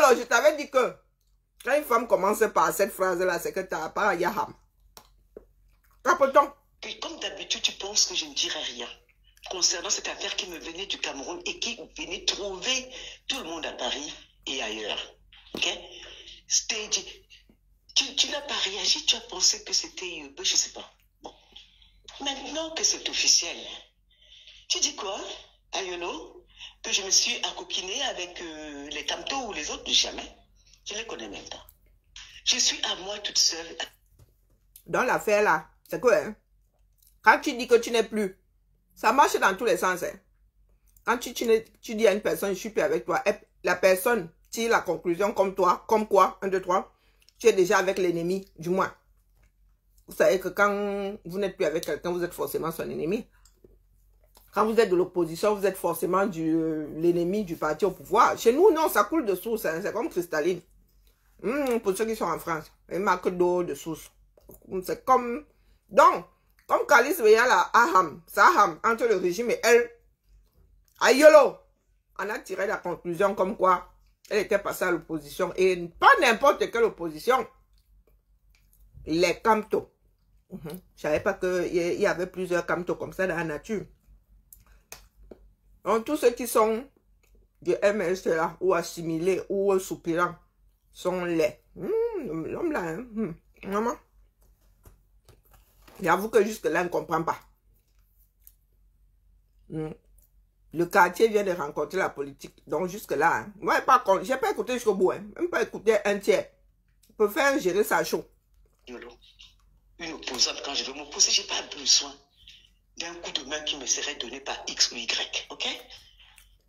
Alors, je t'avais dit que quand une femme commence par cette phrase-là, c'est que tu n'as pas Yaham. Capoton. Et comme d'habitude, tu penses que je ne dirai rien concernant cette affaire qui me venait du Cameroun et qui venait trouver tout le monde à Paris et ailleurs. Ok? Tu n'as pas réagi, tu as pensé que c'était, je ne sais pas. Bon. Maintenant que c'est officiel, tu dis quoi, Ayolo? Que je me suis accoquinée avec les Kamto ou les autres? Jamais. Je ne les connais même pas. Je suis à moi toute seule. Dans l'affaire là, c'est quoi, hein? Quand tu dis que tu n'es plus, ça marche dans tous les sens. Hein? Quand tu dis à une personne, je suis plus avec toi, la personne tire la conclusion comme toi, comme quoi, 1, 2, 3, tu es déjà avec l'ennemi, du moins. Vous savez que quand vous n'êtes plus avec quelqu'un, vous êtes forcément son ennemi. Quand vous êtes de l'opposition, vous êtes forcément l'ennemi du parti au pouvoir. Chez nous, non, ça coule de source, hein, c'est comme cristalline. Pour ceux qui sont en France, une marque d'eau de source. C'est comme... Donc, comme Kalice Béya la Aham, Saham, entre le régime et elle, Ayolo, on a tiré la conclusion comme quoi elle était passée à l'opposition. Et pas n'importe quelle opposition. Les Kamto. Je ne savais pas qu'il y avait plusieurs Kamto comme ça dans la nature. Donc, tous ceux qui sont du MLC là, ou assimilés, ou soupirants, sont les. L'homme là, hein? Maman. J'avoue que jusque-là, on ne comprend pas. Le quartier vient de rencontrer la politique. Donc, jusque-là, hein, moi, je n'ai pas écouté jusqu'au bout. Hein, même pas écouté un tiers. Je préfère gérer ça chaud. Une opposante, quand je veux m'opposer, je n'ai pas besoin d'un coup de main qui me serait donné par X ou Y. OK?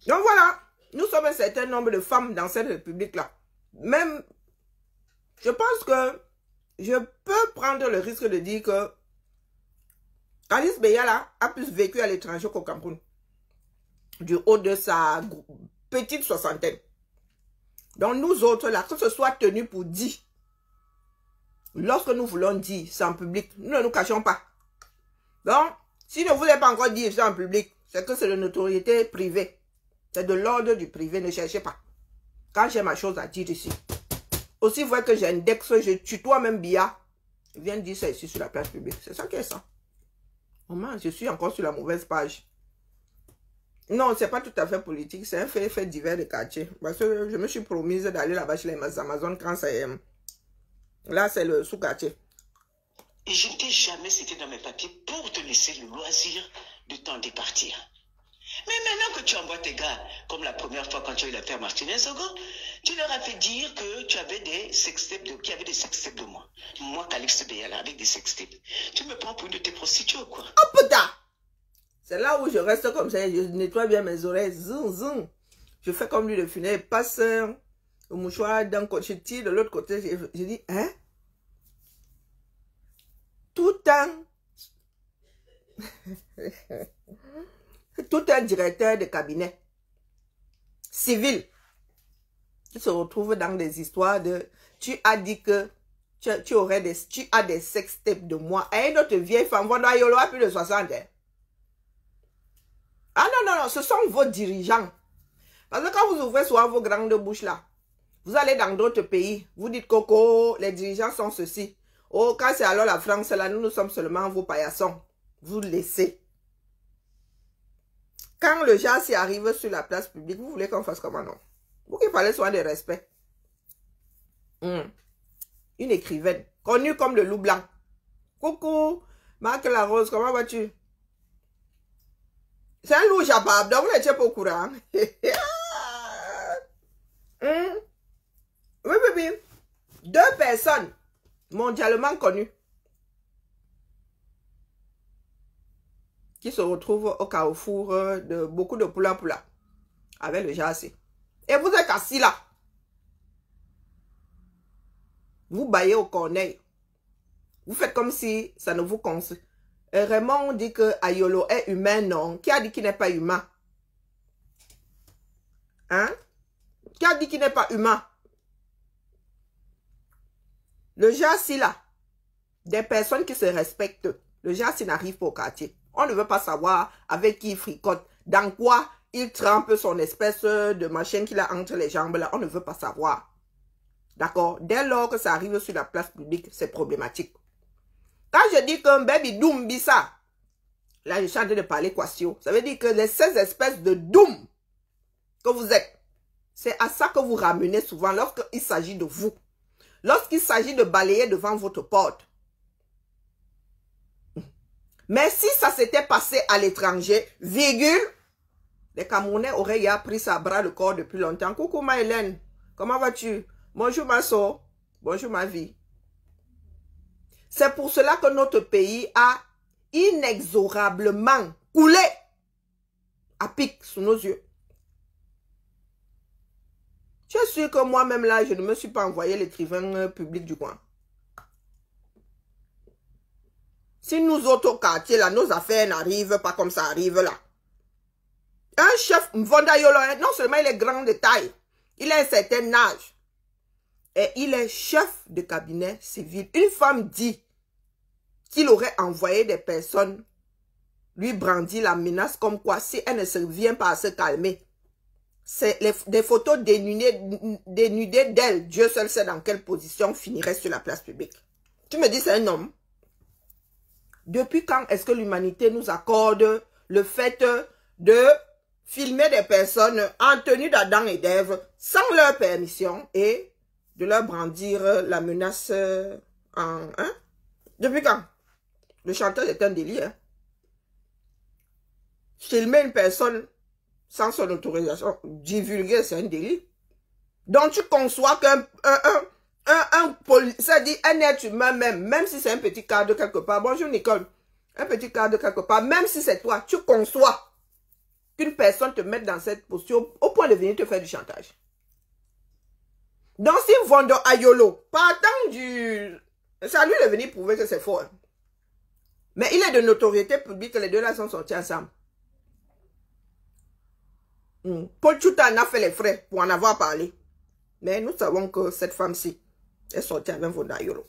Donc, voilà. Nous sommes un certain nombre de femmes dans cette république-là. Même, je pense que je peux prendre le risque de dire que Kalice Béya là a plus vécu à l'étranger qu'au Cameroun. Du haut de sa petite soixantaine. Donc nous autres là, que ce soit tenu pour dire, lorsque nous voulons dire, c'est en public, nous ne nous cachons pas. Donc, si ne voulez pas encore dire ça en public, c'est que c'est de notoriété privée. C'est de l'ordre du privé, ne cherchez pas. Quand j'ai ma chose à dire ici. Aussi vrai que j'indexe, je tutoie même Bia. Je viens de dire ça ici sur la place publique. C'est ça qui est ça. Maman, je suis encore sur la mauvaise page. Non, c'est pas tout à fait politique. C'est un fait divers de quartier. Parce que je me suis promise d'aller là-bas chez les Amazones quand c'est... Là, c'est le sous-quartier. Et je ne t'ai jamais cité dans mes papiers pour te laisser le loisir de t'en départir. Mais maintenant que tu envoies tes gars, comme la première fois quand tu as eu l'affaire Martinez-Ogo, tu leur as fait dire que tu avais des sextapes qu'il y avait des sextapes de moi. Moi, Kalice Béya là, avec des sextapes. Tu me prends pour une de tes prostituées ou quoi? Oh putain! C'est là où je reste comme ça, je nettoie bien mes oreilles, zoom, zoom. Je fais comme lui le funèbre, passe le mouchoir d'un côté, je tire de l'autre côté, je dis, hein? Tout un directeur de cabinet civil qui se retrouve dans des histoires de, tu as dit que tu as des sextapes de moi. Et une autre vieille femme, voilà, il y aura plus de 60 ans. Ah non, ce sont vos dirigeants. Parce que quand vous ouvrez souvent vos grandes bouches là, vous allez dans d'autres pays, vous dites Coco, les dirigeants sont ceci. Oh, quand c'est alors la France là, nous sommes seulement vos paillassons. Vous laissez. Quand le genre s'y arrive sur la place publique, vous voulez qu'on fasse comment non? Vous qui parlez souvent de respect. Une écrivaine, connue comme le loup blanc. Coucou, Marc Larose, comment vas-tu? C'est un loup jabab, donc vous n'étiez pas au courant. Oui. 2 personnes mondialement connues qui se retrouvent au carrefour de beaucoup de poula avec le jassé. Et vous êtes assis là. Vous baillez au corneille. Vous faites comme si ça ne vous concerne. Raymond dit que Ayolo est humain, non. Qui a dit qu'il n'est pas humain? Hein? Qui a dit qu'il n'est pas humain? Le jassi là, des personnes qui se respectent, le jassi n'arrive pas au quartier. On ne veut pas savoir avec qui il fricote, dans quoi il trempe son espèce de machin qu'il a entre les jambes là, on ne veut pas savoir. D'accord? Dès lors que ça arrive sur la place publique, c'est problématique. Quand je dis qu'un baby doom ça, là je suis en train de parler quatio, ça veut dire que les 16 espèces de doom que vous êtes, c'est à ça que vous ramenez souvent lorsqu'il s'agit de vous. Lorsqu'il s'agit de balayer devant votre porte. Mais si ça s'était passé à l'étranger, virgule, les Camerounais auraient ya pris ça à bras le corps depuis longtemps. Coucou ma Hélène, comment vas-tu? Bonjour ma soeur, bonjour ma vie. C'est pour cela que notre pays a inexorablement coulé à pic sous nos yeux. Je suis sûr que moi-même là, je ne me suis pas envoyé l'écrivain public du coin. Si nous autres quartiers là, nos affaires n'arrivent pas comme ça arrive là. Un chef Mvondayolo, non seulement il est grand de taille, il a un certain âge. Et il est chef de cabinet civil. Une femme dit qu'il aurait envoyé des personnes lui brandir la menace comme quoi si elle ne se vient pas à se calmer. C'est des photos dénudées d'elle. Dieu seul sait dans quelle position finirait sur la place publique. Tu me dis c'est un homme. Depuis quand est-ce que l'humanité nous accorde le fait de filmer des personnes en tenue d'Adam et d'Ève sans leur permission et de leur brandir la menace en... Hein? Depuis quand? Le chanteur est un délit. Hein? Filmer une personne sans son autorisation, divulguer, c'est un délit. Donc tu conçois qu'un ça dit un être humain même si c'est un petit cadre quelque part. Bonjour Nicole. Un petit cadre quelque part, même si c'est toi, tu conçois qu'une personne te mette dans cette posture au point de venir te faire du chantage. Donc si Vondo Ayolo, partant du... C'est à lui de venir prouver que c'est faux. Hein. Mais il est de notoriété publique, les deux là sont sortis ensemble. Paul Chouta en a fait les frais pour en avoir parlé. Mais nous savons que cette femme-ci est sortie avec Vondo Ayolo.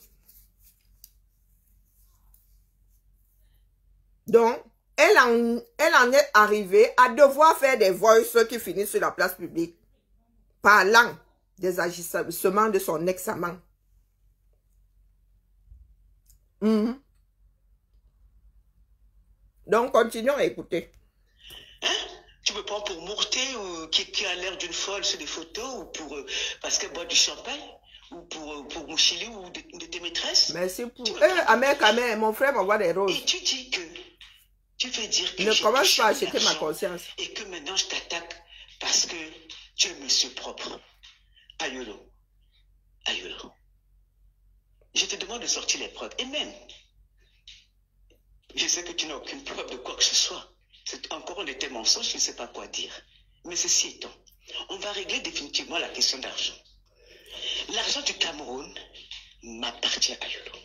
Donc, elle en est arrivée à devoir faire des voices qui finissent sur la place publique, parlant des agissements de son ex-amant. Donc, continuons à écouter. Hein? Tu me prends pour Mourté ou qui a l'air d'une folle sur des photos ou pour parce qu'elle boit du champagne ou pour Mouchili ou de tes maîtresses? Merci pour... Amé, mon frère m'envoie des roses. Et tu dis que... Tu veux dire que ne commence pas à acheter ma conscience. Et que maintenant je t'attaque parce que tu es monsieur propre. Ayolo. Ayolo. Je te demande de sortir les preuves. Et même, je sais que tu n'as aucune preuve de quoi que ce soit. C'est encore un de tes mensonges, je ne sais pas quoi dire. Mais ceci étant, on va régler définitivement la question d'argent. L'argent du Cameroun m'appartient à Ayolo.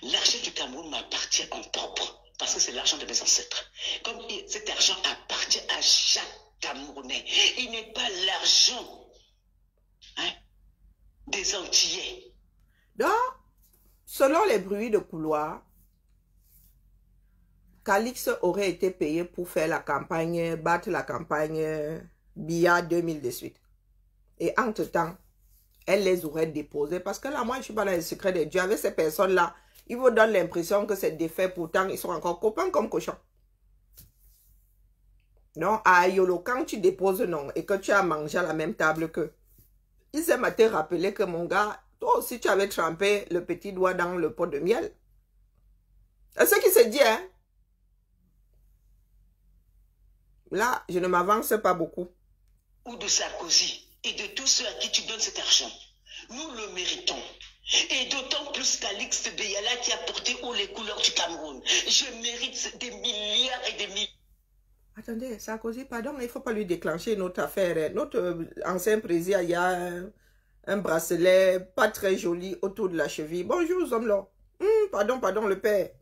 L'argent du Cameroun m'appartient en propre. Parce que c'est l'argent de mes ancêtres. Comme cet argent appartient à chaque Camerounais. Il n'est pas l'argent des Antillais. Donc, selon les bruits de couloir, Calix aurait été payé pour faire la campagne, battre la campagne BIA 2018. Et entre-temps, elle les aurait déposés. Parce que là, moi, je ne suis pas dans le secret de Dieu. Avec ces personnes-là, ils vous donnent l'impression que c'est défait. Pourtant, ils sont encore copains comme cochons. Non, à Ayolo, quand tu déposes non et que tu as mangé à la même table qu'eux, ils aiment à te rappeler que mon gars, toi aussi, tu avais trempé le petit doigt dans le pot de miel. C'est ce qui se dit, hein? Là, je ne m'avance pas beaucoup. Ou de Sarkozy et de tous ceux à qui tu donnes cet argent. Nous le méritons. Et d'autant plus Calixte Beyala qui a porté haut les couleurs du Cameroun. Je mérite des milliards et des milliards. Attendez, Sarkozy, pardon, il ne faut pas lui déclencher notre affaire. Notre ancien président, il y a un bracelet pas très joli autour de la cheville. Bonjour, Zomlo. Pardon, le père.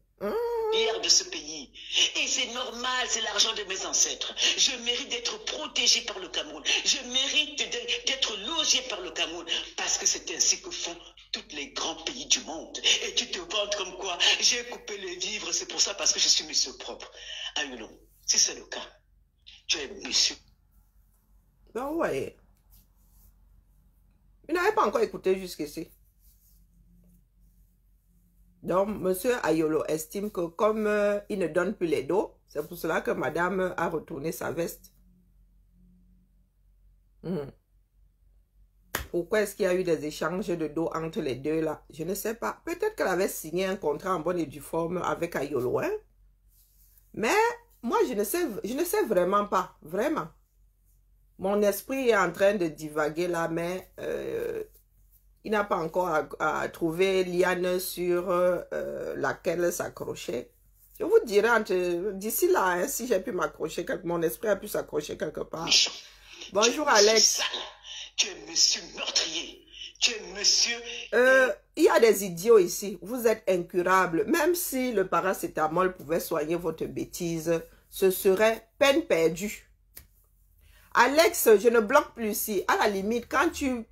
De ce pays. Et c'est normal, c'est l'argent de mes ancêtres. Je mérite d'être protégé par le Cameroun. Je mérite d'être logé par le Cameroun. Parce que c'est ainsi que font tous les grands pays du monde. Et tu te vantes comme quoi j'ai coupé les vivres, c'est pour ça parce que je suis monsieur propre. Ayolo, si c'est le cas, tu es monsieur Donc, ouais. Vous n'avez pas encore écouté jusqu'ici. Donc, monsieur Ayolo estime que comme il ne donne plus les dos, c'est pour cela que madame a retourné sa veste. Pourquoi est-ce qu'il y a eu des échanges de dos entre les deux là? Je ne sais pas. Peut-être qu'elle avait signé un contrat en bonne et due forme avec Ayolo, hein? Mais moi, je ne sais vraiment pas. Vraiment. Mon esprit est en train de divaguer là, mais il n'a pas encore à trouver liane sur laquelle s'accrocher. Je vous dirai d'ici là, hein, si j'ai pu m'accrocher, mon esprit a pu s'accrocher quelque part. Bonjour Alex. Tu es monsieur meurtrier. Tu es monsieur... Il y a des idiots ici. Vous êtes incurables. Même si le paracétamol pouvait soigner votre bêtise, ce serait peine perdue. Alex, je ne bloque plus ici. À la limite, quand tu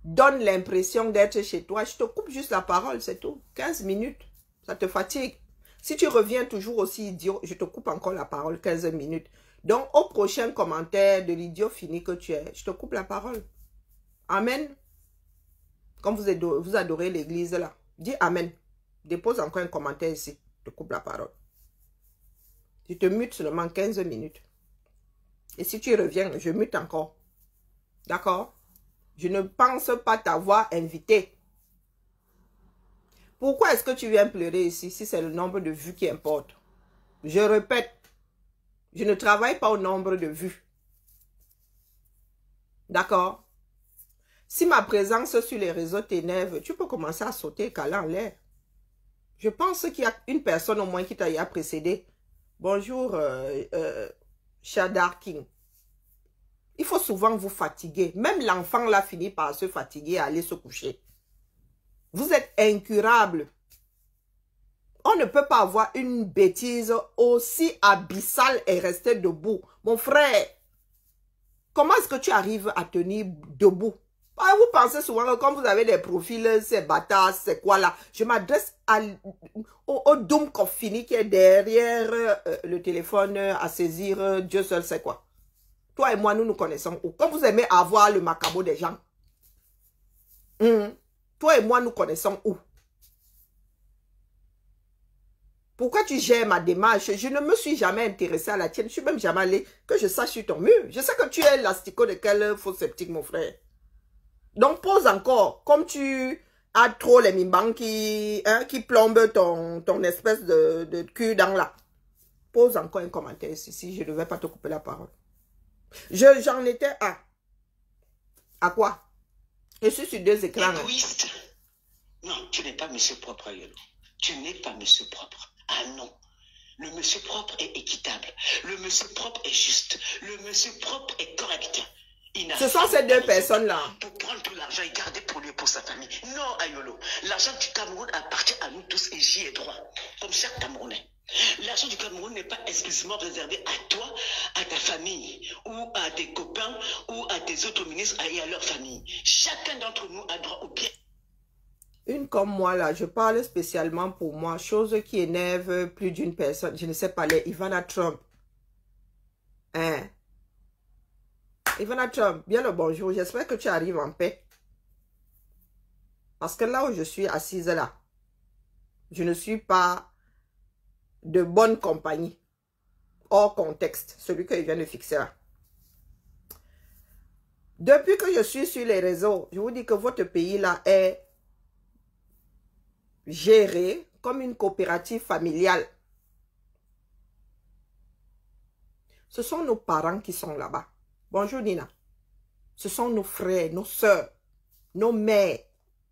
donnes l'impression d'être chez toi, je te coupe juste la parole, c'est tout. 15 minutes, ça te fatigue. Si tu reviens toujours aussi idiot, je te coupe encore la parole 15 minutes. Donc, au prochain commentaire de l'idiot fini que tu es, je te coupe la parole. Amen. Comme vous adorez l'église là, dis amen. Dépose encore un commentaire ici, je te coupe la parole. Je te mute seulement 15 minutes. Et si tu reviens, je mute encore. D'accord? Je ne pense pas t'avoir invité. Pourquoi est-ce que tu viens pleurer ici si c'est le nombre de vues qui importe? Je répète, je ne travaille pas au nombre de vues. D'accord? Si ma présence sur les réseaux t'énerve, tu peux commencer à sauter, caler en l'air. Je pense qu'il y a une personne au moins qui t'a précédé. Bonjour, Shadar King. Il faut souvent vous fatiguer. Même l'enfant là finit par se fatiguer et aller se coucher. Vous êtes incurable. On ne peut pas avoir une bêtise aussi abyssale et rester debout. Mon frère, comment est-ce que tu arrives à tenir debout? Vous pensez souvent que comme vous avez des profils, c'est bâtard, c'est quoi là? Je m'adresse au Doom Kofini qui est derrière le téléphone à saisir Dieu seul sait quoi. Toi et moi, nous nous connaissons où? Comme vous aimez avoir le macabre des gens. Toi et moi, nous connaissons où? Pourquoi tu gères ma démarche? Je ne me suis jamais intéressée à la tienne. Je suis même jamais allée que je sache sur ton mur. Je sais que tu es l'asticot de quel faux sceptique, mon frère. Donc, pose encore. Comme tu as trop les mimbangs qui plombent ton espèce de cul dans là. Pose encore un commentaire ici. Si je ne vais pas te couper la parole. J'en étais à. À quoi? Je suis sur 2 écrans. Égoïste. Non, tu n'es pas monsieur propre, Ayolo. Tu n'es pas monsieur propre. Ah non. Le monsieur propre est équitable. Le monsieur propre est juste. Le monsieur propre est correct. Ce sont ces 2 personnes-là. Pour prendre tout l'argent et garder pour lui et pour sa famille. Non, Ayolo. L'argent du Cameroun appartient à nous tous et j'y ai droit. Comme chaque Camerounais. L'argent du Cameroun n'est pas exclusivement réservé à toi, à ta famille, ou à tes copains, ou à tes autres ministres et à leur famille. Chacun d'entre nous a droit au bien. Une comme moi là, je parle spécialement pour moi, chose qui énerve plus d'une personne. Je ne sais pas, les Ivana Trump. Hein? Ivana Trump, bien le bonjour. J'espère que tu arrives en paix. Parce que là où je suis assise là, je ne suis pas de bonne compagnie. Hors contexte, celui que je viens de fixer là. Depuis que je suis sur les réseaux, je vous dis que votre pays là est géré comme une coopérative familiale. Ce sont nos parents qui sont là-bas. Bonjour Nina. Ce sont nos frères, nos soeurs, nos mères.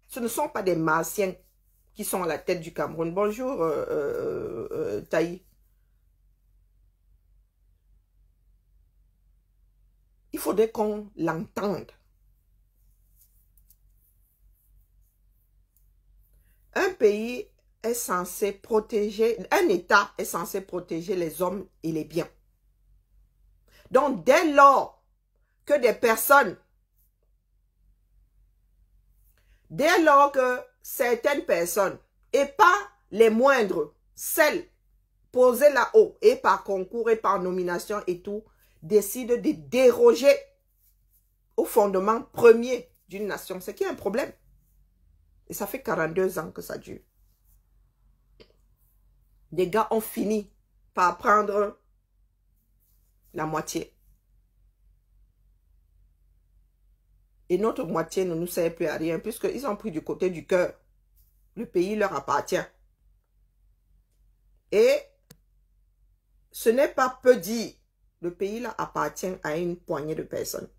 Ce ne sont pas des Martiens qui sont à la tête du Cameroun. Bonjour Taï. Il faudrait qu'on l'entende. Un pays est censé protéger, un État est censé protéger les hommes et les biens. Donc, dès lors que des personnes, dès lors que certaines personnes, et pas les moindres, celles posées là-haut, et par concours et par nomination et tout, décident de déroger au fondement premier d'une nation, c'est qu'il y a un problème. Et ça fait 42 ans que ça dure. Des gars ont fini par prendre la moitié. Et notre moitié ne nous sert plus à rien, puisqu'ils ont pris du côté du cœur. Le pays leur appartient. Et ce n'est pas peu dit. Le pays là appartient à une poignée de personnes.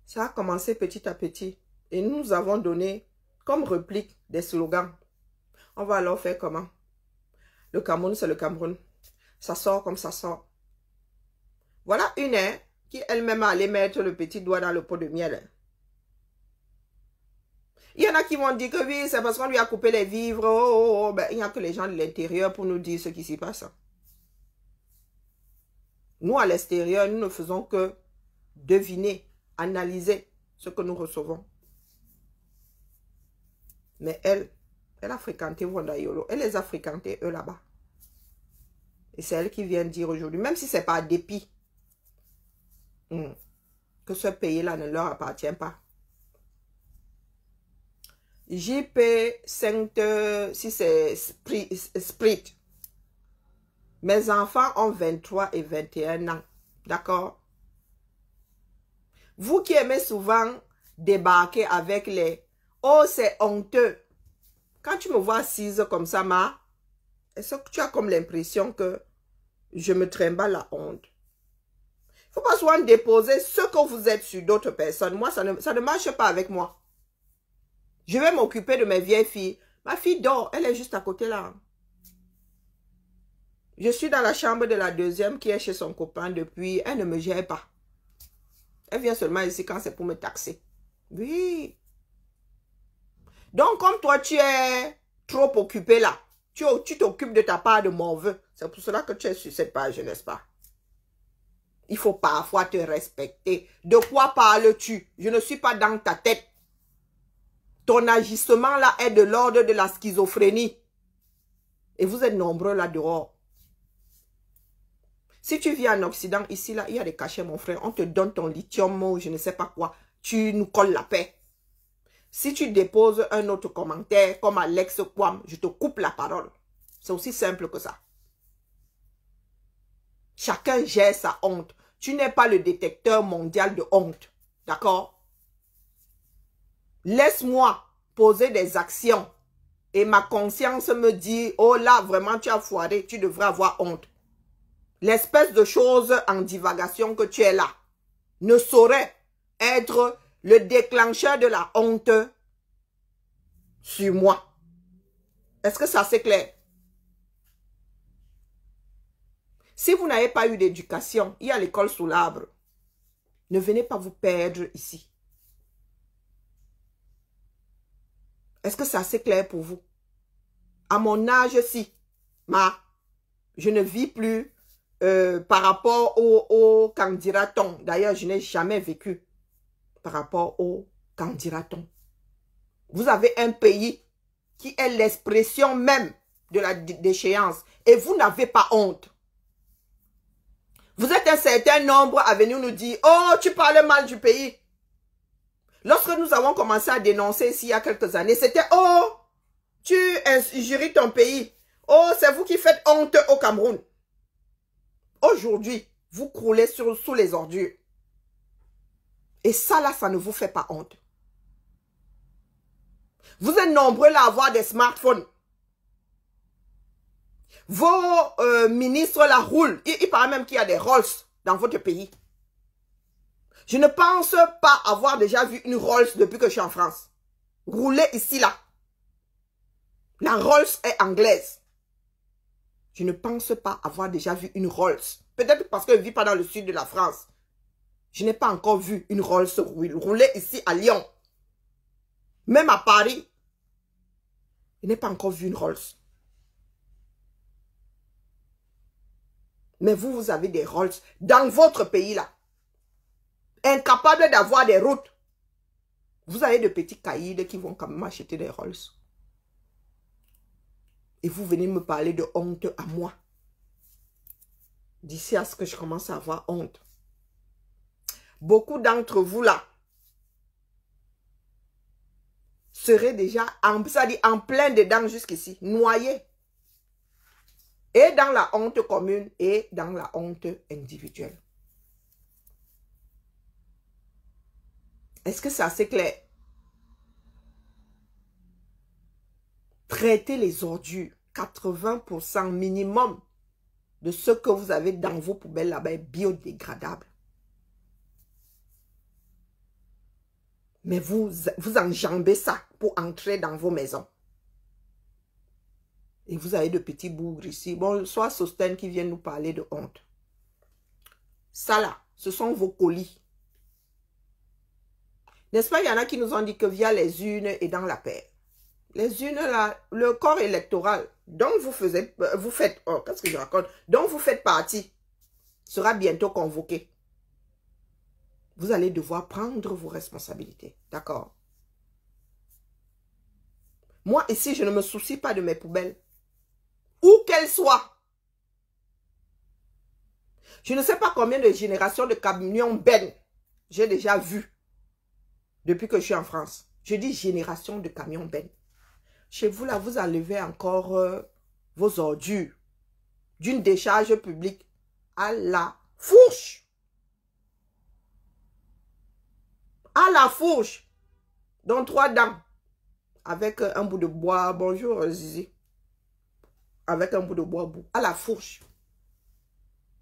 Ça a commencé petit à petit. Et nous avons donné comme réplique des slogans. On va alors faire comment? Le Cameroun, c'est le Cameroun. Ça sort comme ça sort. Voilà une qui elle-même allait mettre le petit doigt dans le pot de miel. Il y en a qui vont dire que oui, c'est parce qu'on lui a coupé les vivres. Oh. Ben, il n'y a que les gens de l'intérieur pour nous dire ce qui s'y passe. Nous, à l'extérieur, nous ne faisons que deviner, analyser ce que nous recevons. Mais elle a fréquenté Wandayolo. Elle les a fréquentés, eux, là-bas. Et c'est elle qui vient dire aujourd'hui, même si ce n'est pas dépit, que ce pays-là ne leur appartient pas. JP Sainte, si c'est Sprit. Mes enfants ont 23 et 21 ans. D'accord? Vous qui aimez souvent débarquer avec les « Oh, c'est honteux ». Quand tu me vois assise comme ça, est-ce que tu as comme l'impression que je me trimballe la honte? Il ne faut pas souvent déposer ce que vous êtes sur d'autres personnes. Moi, ça ne marche pas avec moi. Je vais m'occuper de mes vieilles filles. Ma fille dort, elle est juste à côté là. Je suis dans la chambre de la deuxième qui est chez son copain depuis. Elle ne me gère pas. Elle vient seulement ici quand c'est pour me taxer. Oui. Donc, comme toi, tu es trop occupé là. Tu t'occupes de ta part de morveux. C'est pour cela que tu es sur cette page, n'est-ce pas? Il faut parfois te respecter. De quoi parles-tu? Je ne suis pas dans ta tête. Ton agissement là est de l'ordre de la schizophrénie. Et vous êtes nombreux là dehors. Si tu vis en Occident, ici là, il y a des cachets mon frère. On te donne ton lithium ou je ne sais pas quoi. Tu nous colles la paix. Si tu déposes un autre commentaire comme Alex Kwam, je te coupe la parole. C'est aussi simple que ça. Chacun gère sa honte. Tu n'es pas le détecteur mondial de honte. D'accord? Laisse-moi poser des actions. Et ma conscience me dit, oh là, vraiment, tu as foiré, tu devrais avoir honte. L'espèce de chose en divagation que tu es là ne saurait être le déclencheur de la honte sur moi. Est-ce que ça c'est clair? Si vous n'avez pas eu d'éducation, il y a l'école sous l'arbre. Ne venez pas vous perdre ici. Est-ce que c'est assez clair pour vous? À mon âge-ci, je ne vis plus par rapport au candidaton. D'ailleurs, je n'ai jamais vécu par rapport au candidaton. Vous avez un pays qui est l'expression même de la déchéance et vous n'avez pas honte. Vous êtes un certain nombre à venir nous dire « Oh, tu parles mal du pays ». Lorsque nous avons commencé à dénoncer ici il y a quelques années, c'était « Oh, tu injuries ton pays. Oh, c'est vous qui faites honte au Cameroun. » Aujourd'hui, vous croulez sous les ordures. Et ça là, ça ne vous fait pas honte. Vous êtes nombreux là à avoir des smartphones. Vos ministres là roulent. Il paraît même qu'il y a des Rolls dans votre pays. Je ne pense pas avoir déjà vu une Rolls depuis que je suis en France. Rouler ici là. La Rolls est anglaise. Je ne pense pas avoir déjà vu une Rolls. Peut-être parce que je ne vis pas dans le sud de la France. Je n'ai pas encore vu une Rolls rouler ici à Lyon. Même à Paris. Je n'ai pas encore vu une Rolls. Mais vous, vous avez des Rolls dans votre pays là. Incapable d'avoir des routes. Vous avez de petits caïds qui vont quand même acheter des Rolls. Et vous venez me parler de honte à moi. D'ici à ce que je commence à avoir honte. Beaucoup d'entre vous là seraient déjà en plein dedans jusqu'ici, noyés. Et dans la honte commune et dans la honte individuelle. Est-ce que c'est assez clair? Traitez les ordures. 80% minimum de ce que vous avez dans vos poubelles là-bas est biodégradable. Mais vous enjambez ça pour entrer dans vos maisons. Et vous avez de petits bougres ici. Bon, soit Sosten qui vient nous parler de honte. Ça là, ce sont vos colis. N'est-ce pas, il y en a qui nous ont dit que via les urnes et dans la paix. Les urnes là, le corps électoral dont vous faites, oh, qu'est-ce que je raconte? Dont vous faites partie, sera bientôt convoqué. Vous allez devoir prendre vos responsabilités. D'accord? Moi, ici, je ne me soucie pas de mes poubelles. Où qu'elles soient. Je ne sais pas combien de générations de camions bennes j'ai déjà vu depuis que je suis en France. Je dis génération de camions bennes. Chez vous, là, vous enlevez encore vos ordures d'une décharge publique à la fourche. À la fourche. Dans 3 dents. Avec un bout de bois. Bonjour, Zizi. Avec un bout de bois bout. À la fourche.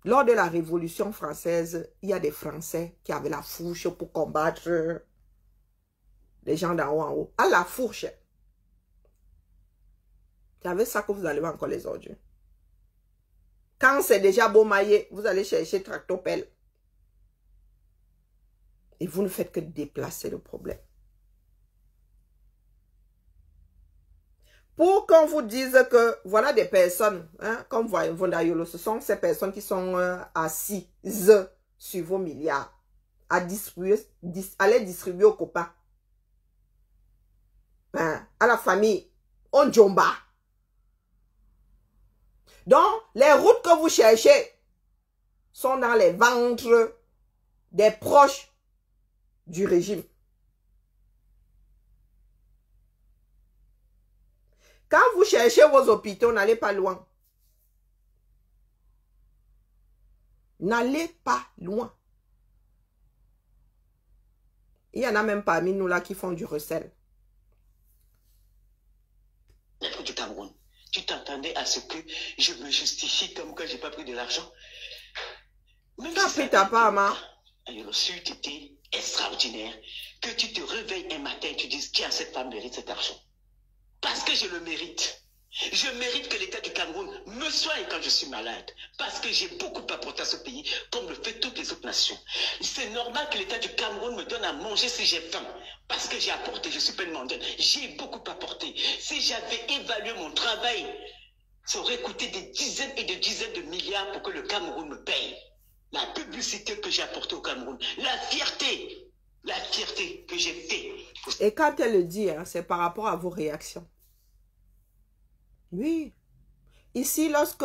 Lors de la Révolution française, il y a des Français qui avaient la fourche pour combattre les gens d'en haut en haut. À la fourche. C'est avec ça que vous allez voir encore les ordures. Quand c'est déjà beau maillé, vous allez chercher tractopelle. Et vous ne faites que déplacer le problème. Pour qu'on vous dise que voilà des personnes, hein, comme Vondayolo, ce sont ces personnes qui sont assises sur vos milliards, à les distribuer aux copains, hein, à la famille, au Djomba. Donc, les routes que vous cherchez sont dans les ventres des proches du régime. Quand vous cherchez vos hôpitaux, n'allez pas loin. N'allez pas loin. Il y en a même parmi nous là qui font du recel. Du Cameroun. Tu t'attendais à ce que je me justifie comme que je n'ai pas pris de l'argent. Même tu as pris ta part, ma. Le sud était extraordinaire. Que tu te réveilles un matin et tu dises, tiens, cette femme mérite cet argent. Parce que je le mérite. Je mérite que l'État du Cameroun me soigne quand je suis malade. Parce que j'ai beaucoup apporté à ce pays, comme le fait toutes les autres nations. C'est normal que l'État du Cameroun me donne à manger si j'ai faim. Parce que j'ai apporté, je suis pas une mondaine. J'ai beaucoup apporté. Si j'avais évalué mon travail, ça aurait coûté des dizaines et des dizaines de milliards pour que le Cameroun me paye. La publicité que j'ai apportée au Cameroun, la fierté que j'ai fait. Et quand elle le dit, hein, c'est par rapport à vos réactions. Oui. Ici, lorsque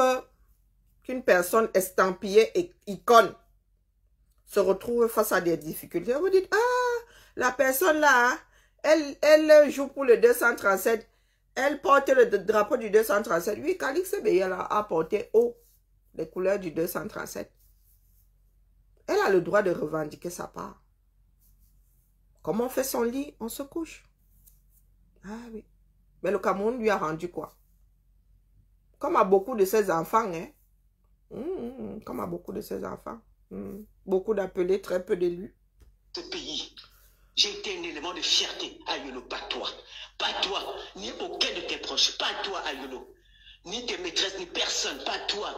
une personne estampillée et icône se retrouve face à des difficultés, vous dites, ah, la personne là, elle joue pour le 237, elle porte le drapeau du 237. Oui, Calix Beya a porté haut les couleurs du 237. Elle a le droit de revendiquer sa part. Comme on fait son lit, on se couche. Ah oui. Mais le Cameroun lui a rendu quoi? Comme à beaucoup de ses enfants, hein? Comme à beaucoup de ses enfants. Beaucoup d'appelés, très peu d'élus. Ce pays, j'ai été un élément de fierté à Yolo, pas toi. Pas toi, ni aucun de tes proches, pas toi à Yolo. Ni tes maîtresses, ni personne, pas toi.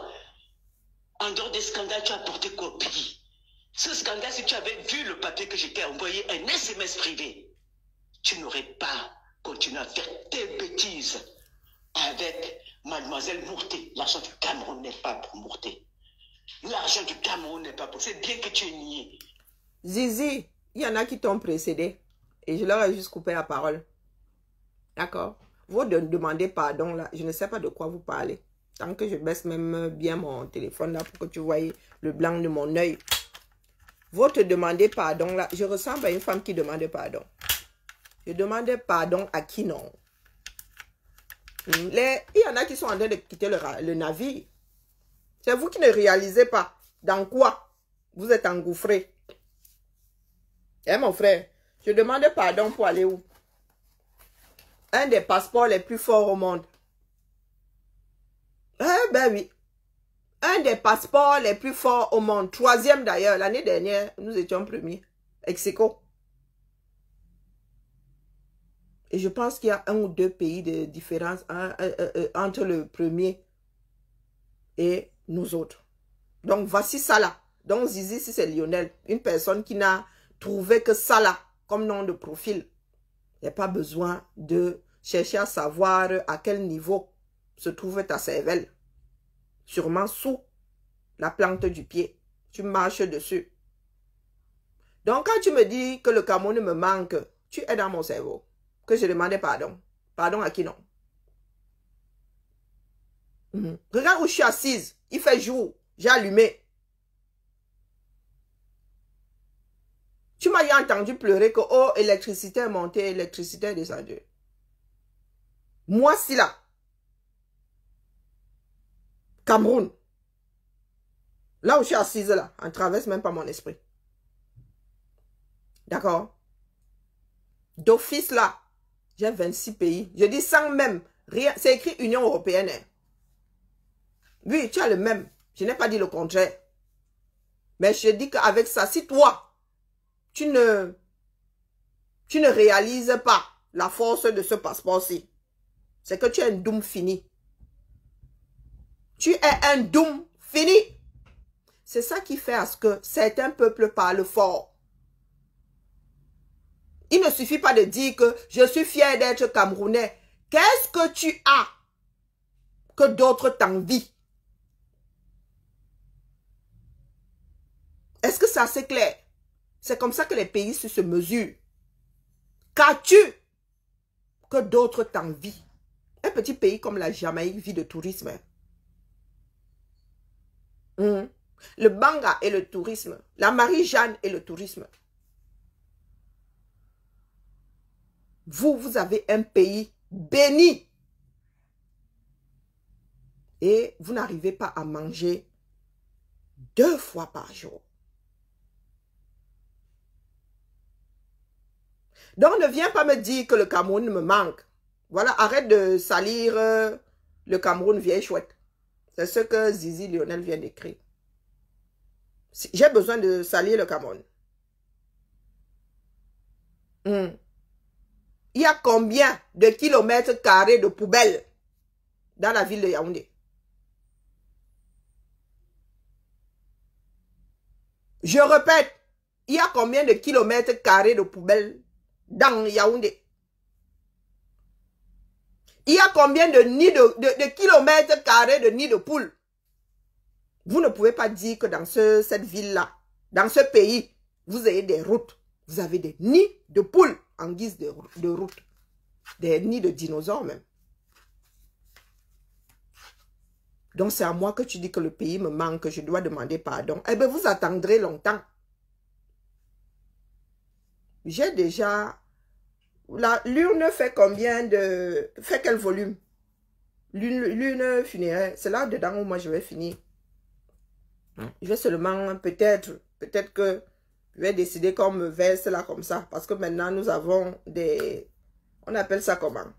En dehors des scandales, tu as apporté quoi au pays? Ce scandale, si tu avais vu le papier que j'étais envoyé, un SMS privé, tu n'aurais pas continué à faire tes bêtises avec Mademoiselle Mourté. L'argent du Cameroun n'est pas pour Mourté. L'argent du Cameroun n'est pas pour... C'est bien que tu es nié. Zizi, il y en a qui t'ont précédé. Et je leur ai juste coupé la parole. D'accord? Vous demandez pardon là. Je ne sais pas de quoi vous parlez. Tant que je baisse même bien mon téléphone là pour que tu voyes le blanc de mon œil. Vous te demandez pardon là. Je ressemble à une femme qui demande pardon. Je demande pardon à qui non? Il y en a qui sont en train de quitter le navire. C'est vous qui ne réalisez pas dans quoi vous êtes engouffré. Eh mon frère, je demande pardon pour aller où? Un des passeports les plus forts au monde. Eh ben oui. Un des passeports les plus forts au monde. 3e d'ailleurs. L'année dernière, nous étions premiers. Mexico. Et je pense qu'il y a 1 ou 2 pays de différence entre le premier et nous autres. Donc, voici ça là. Donc, Zizi, si c'est Lionel, une personne qui n'a trouvé que ça là comme nom de profil. Il n'y a pas besoin de chercher à savoir à quel niveau se trouve ta cervelle. Sûrement sous la plante du pied. Tu marches dessus. Donc, quand tu me dis que le Cameroun me manque, tu es dans mon cerveau. Que je demandais pardon. Pardon à qui non? Regarde où je suis assise. Il fait jour. J'ai allumé. Tu m'as entendu pleurer que, oh, électricité est montée, électricité est descendue. Moi, si là. Cameroun. Là où je suis assise là, on ne traverse même pas mon esprit. D'accord? D'office là, j'ai 26 pays. Je dis sans même rien. C'est écrit Union Européenne. Hein. Oui, tu as le même. Je n'ai pas dit le contraire. Mais je dis qu'avec ça, si toi, tu ne réalises pas la force de ce passeport-ci, c'est que tu es un doom fini. Tu es un doom fini. C'est ça qui fait à ce que certains peuples parlent fort. Il ne suffit pas de dire que je suis fier d'être Camerounais. Qu'est-ce que tu as que d'autres t'envient? Est-ce que c'est assez clair? C'est comme ça que les pays se mesurent. Qu'as-tu que d'autres t'envient? Un petit pays comme la Jamaïque vit de tourisme. Le Banga et le tourisme. La Marie-Jeanne et le tourisme. Vous avez un pays béni. Et vous n'arrivez pas à manger 2 fois par jour. Donc, ne viens pas me dire que le Cameroun me manque. Voilà, arrête de salir le Cameroun vieille chouette. C'est ce que Zizi Lionel vient d'écrire. J'ai besoin de salir le Cameroun. Il y a combien de kilomètres carrés de poubelles dans la ville de Yaoundé? Je répète, il y a combien de kilomètres carrés de poubelles dans Yaoundé? Il y a combien de kilomètres carrés de nids de poules? Vous ne pouvez pas dire que dans cette ville-là, dans ce pays, vous avez des routes. Vous avez des nids de poules en guise de route. Des nids de dinosaures même. Donc c'est à moi que tu dis que le pays me manque, que je dois demander pardon. Eh bien, vous attendrez longtemps. J'ai déjà... L'urne fait combien de... Fait quel volume? L'urne funéraire. C'est là dedans où moi je vais finir. Je vais seulement peut-être que je vais décider qu'on me verse là comme ça. Parce que maintenant nous avons des... On appelle ça comment?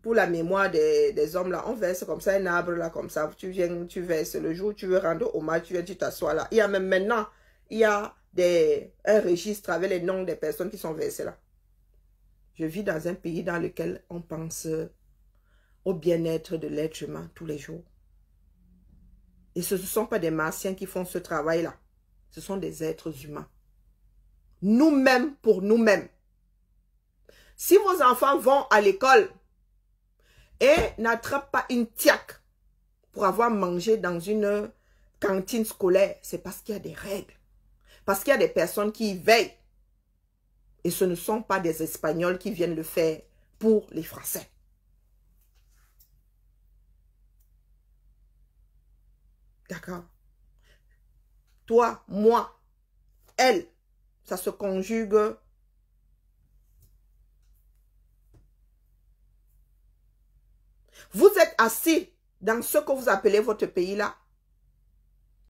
Pour la mémoire des hommes là, on verse comme ça un arbre là comme ça. Tu viens, tu verses. Le jour où tu veux rendre hommage, tu viens, tu t'assois là. Il y a même maintenant, il y a un registre avec les noms des personnes qui sont versées là. Je vis dans un pays dans lequel on pense au bien-être de l'être humain tous les jours. Et ce ne sont pas des martiens qui font ce travail-là. Ce sont des êtres humains. Nous-mêmes pour nous-mêmes. Si vos enfants vont à l'école et n'attrapent pas une tiaque pour avoir mangé dans une cantine scolaire, c'est parce qu'il y a des règles. Parce qu'il y a des personnes qui y veillent. Et ce ne sont pas des Espagnols qui viennent le faire pour les Français. D'accord. Toi, moi, elle, ça se conjugue. Vous êtes assis dans ce que vous appelez votre pays là.